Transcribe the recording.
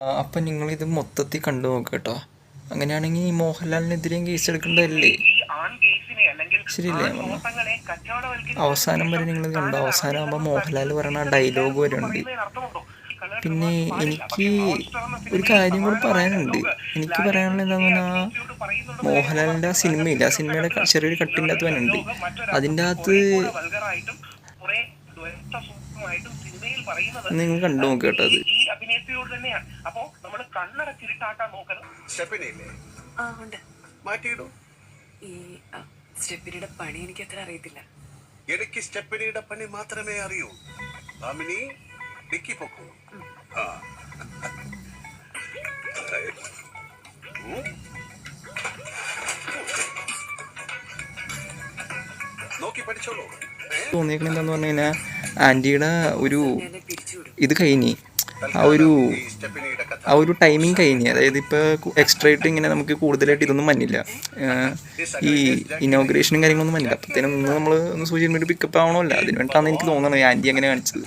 അപ്പം നിങ്ങളിത് മൊത്തത്തിൽ കണ്ടു നോക്കുക കേട്ടോ. അങ്ങനെയാണെങ്കിൽ ഈ മോഹൻലാലിനെതിരെയും കേസ് എടുക്കേണ്ടതല്ലേ? ശരിയല്ലേ? അവസാനം വരെ നിങ്ങൾ കണ്ടോ? അവസാനം ആകുമ്പോൾ മോഹൻലാൽ പറയുന്ന ഡയലോഗ് വരെ ഉണ്ട്. പിന്നെ എനിക്ക് ഒരു കാര്യം കൂടി പറയാനുണ്ട്. എനിക്ക് പറയാനുള്ള എന്താണെന്ന് പറഞ്ഞാൽ മോഹൻലാലിൻ്റെ ആ സിനിമയില്ല, ആ സിനിമയുടെ ചെറിയൊരു കട്ടിൻ്റെ അകത്ത് തന്നെ ഉണ്ട്. അതിൻ്റെ അകത്ത് നിങ്ങൾ കണ്ടു നോക്കുക കേട്ടോ. അത് സ്റ്റെപ്പിനിയുടെ പണി എനിക്ക് അത്ര അറിയത്തില്ല. എനിക്ക് സ്റ്റെപ്പിനിയുടെ പണി മാത്രമേ അറിയൂ. ഭാമിനി ഡിക്കി പൊക്കൂ. നോക്കി പഠിച്ചോളൂ. തോന്നിയേക്കണ എന്താന്ന് പറഞ്ഞു കഴിഞ്ഞാൽ ആൻറ്റിയുടെ ഒരു ഇത് കഴിഞ്ഞ് ആ ഒരു ടൈമിങ് കഴിഞ്ഞ്, അതായത് ഇപ്പോൾ എക്സ്ട്രാ ആയിട്ട് ഇങ്ങനെ നമുക്ക് കൂടുതലായിട്ട് ഇതൊന്നും മഞ്ഞില്ല, ഈ ഇനോഗ്രേഷനും കാര്യങ്ങളൊന്നും മഞ്ഞില്ല. അപ്പോഴത്തേനും നമ്മൾ ഒന്ന് സോഷ്യൽ മീഡിയ പിക്കപ്പ് ആവണമല്ലോ, അതിന് വേണ്ടിയിട്ടാണ് എനിക്ക് തോന്നുന്നത് ആൻറ്റി അങ്ങനെ കാണിച്ചത്.